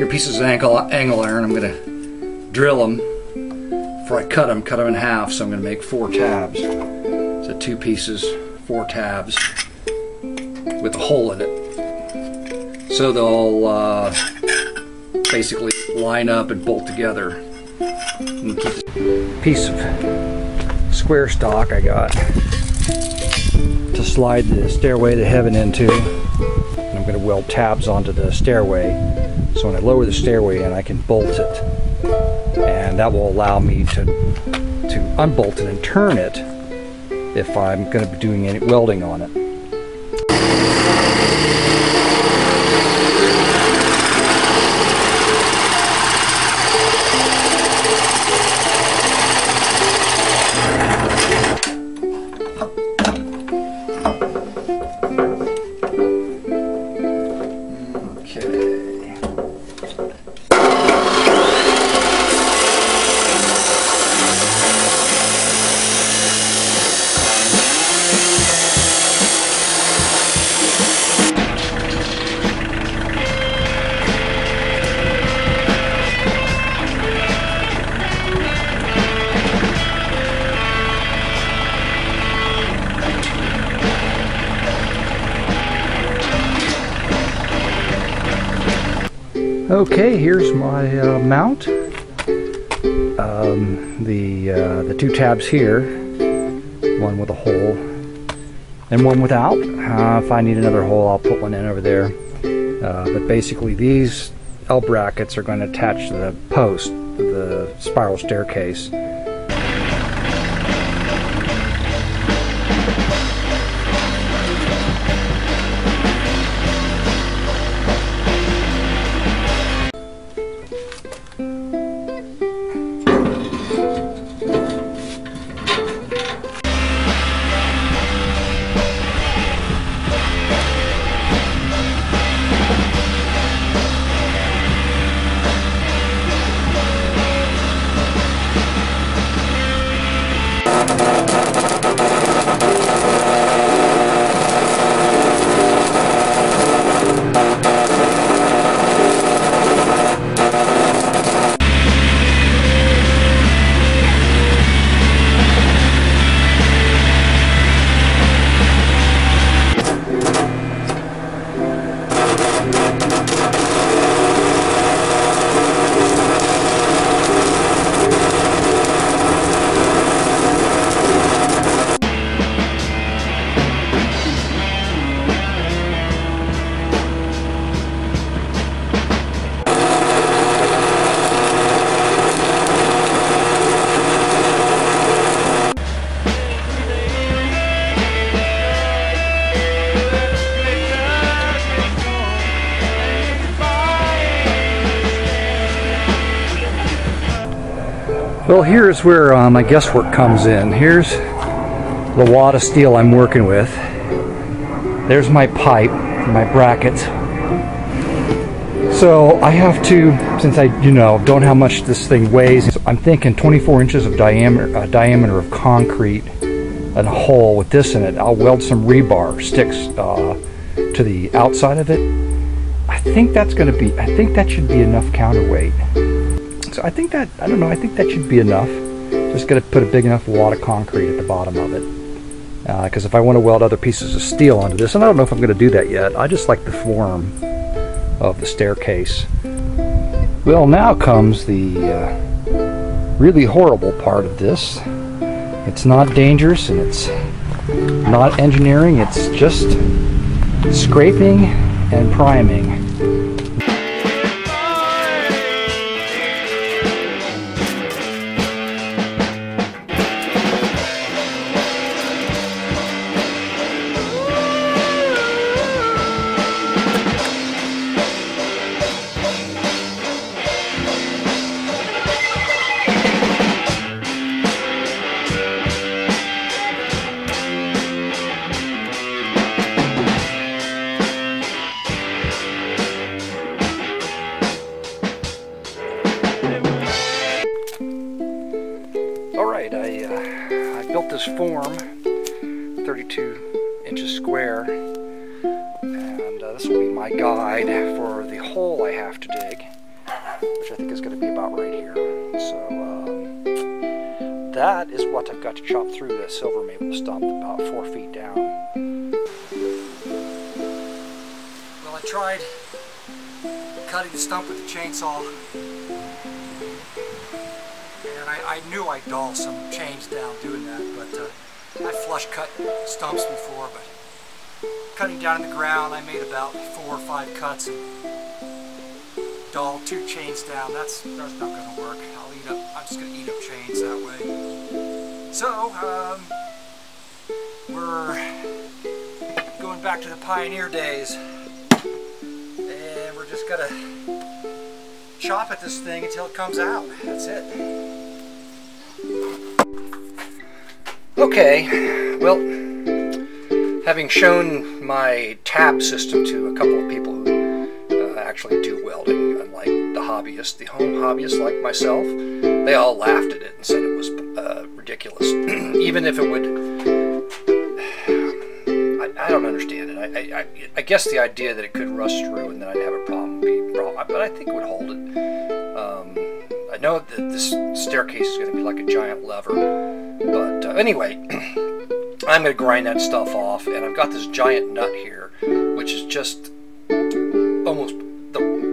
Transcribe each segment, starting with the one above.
pieces of angle iron. I'm going to drill them before I cut them in half. So I'm going to make 4 tabs. So 2 pieces, 4 tabs with a hole in it. So they'll basically line up and bolt together. And keep this piece of square stock I got to slide the Stairway to Heaven into. And I'm going to weld tabs onto the Stairway, so when I lower the Stairway in, I can bolt it, and that will allow me to unbolt it and turn it if I'm going to be doing any welding on it. Okay, here's my mount. The 2 tabs here, one with a hole and one without. If I need another hole, I'll put one in over there. But basically, these L brackets are going to attach to the post, the spiral staircase. Well, here's where my guesswork comes in. Here's the wad of steel I'm working with. There's my pipe, my brackets. So I have to, since I don't know how much this thing weighs, I'm thinking 24 inches of diameter of concrete and a hole with this in it. I'll weld some rebar sticks to the outside of it. I think that should be enough counterweight. So I think that, I don't know, I think that should be enough. Just got to put a big enough wad of concrete at the bottom of it. Because if I want to weld other pieces of steel onto this, and I don't know if I'm going to do that yet, I just like the form of the staircase. Well, now comes the really horrible part of this. It's not dangerous and it's not engineering, it's just scraping and priming. Alright, I built this form, 32 inches square, and this will be my guide for the hole I have to dig, which I think is going to be about right here. So that is what I've got to chop through the silver maple stump about 4 feet down. Well, I tried cutting the stump with the chainsaw, and I knew I'd dull some chains down doing that, but I flush cut stumps before, but cutting down in the ground, I made about 4 or 5 cuts and dull 2 chains down. That's not going to work. I'm just going to eat up chains that way. So we're going back to the pioneer days, and we're just gonna chop at this thing until it comes out. That's it. Okay, well, having shown my tab system to a couple of people who actually do welding, unlike the hobbyists, the home hobbyists like myself, they all laughed at it and said it was ridiculous. Even if it would, I don't understand it. I guess the idea that it could rust through and then I'd have a problem would be a problem, but I think it would hold it. I know that this staircase is going to be like a giant lever, but anyway, I'm going to grind that stuff off, and I've got this giant nut here, which is just almost,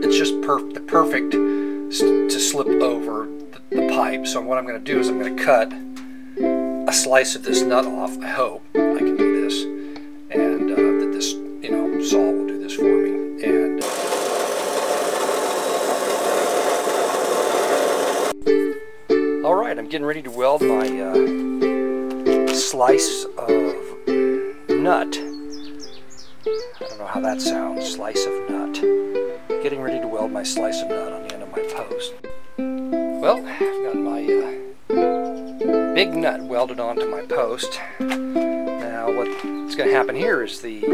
it's just the perfect to slip over the pipe. So what I'm going to do is I'm going to cut a slice of this nut off. I hope I can do this, and that this, saw will do this for me. And all right, I'm getting ready to weld my slice of nut. I don't know how that sounds. Slice of nut. Getting ready to weld my slice of nut on the end of my post. Well, I've got my big nut welded onto my post. Now what's going to happen here is the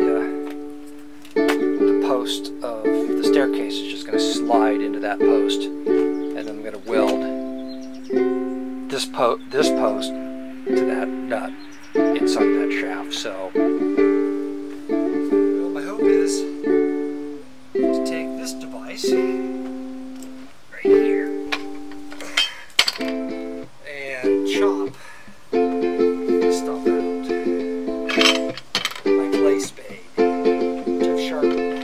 post of the staircase is just going to slide into that post, and then I'm going to weld this post to that nut inside of that shaft. So, well, my hope is to take this device right here and chop the stuff out. My clay spade, which I've sharpened.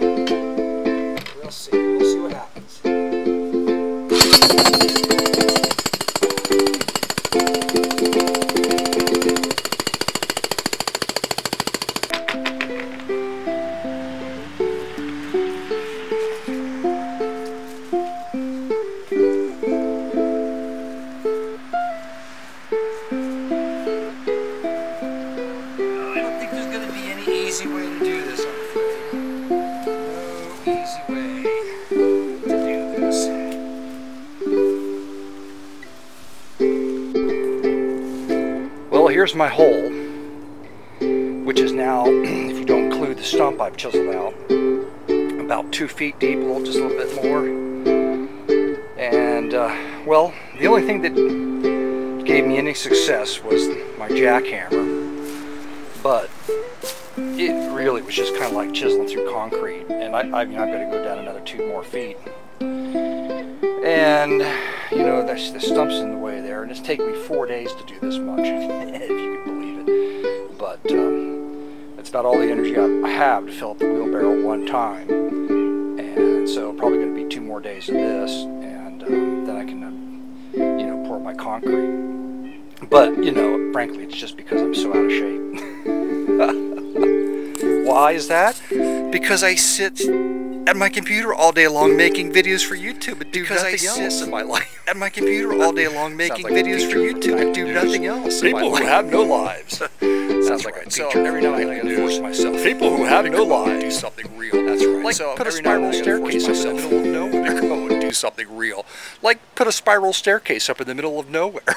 We'll see what happens. Easy way to do this, I'm afraid. No easy way to do this. Well, here's my hole, which is now, if you don't include the stump I've chiseled out, about 2 feet deep, just a little bit more. And, well, the only thing that gave me any success was my jackhammer, but it really was just kind of like chiseling through concrete, and I've got to go down another 2 more feet. And the stump's in the way there, and it's taken me 4 days to do this much, if you can believe it. But it's about all the energy I have to fill up the wheelbarrow one time, and so probably going to be 2 more days of this, and then I can pour my concrete. But frankly, it's just because I'm so out of shape. Why is that? Because I sit at my computer all day long making videos for YouTube and do nothing else in my life. At my computer all day long making videos for YouTube and do nothing else in my life. People who have no lives. Sounds like a teacher. So every now and then I gotta force myself. People who have no lives do something real. That's right. Like put a spiral staircase up in the middle of nowhere. Go and do something real. Like put a spiral staircase up in the middle of nowhere.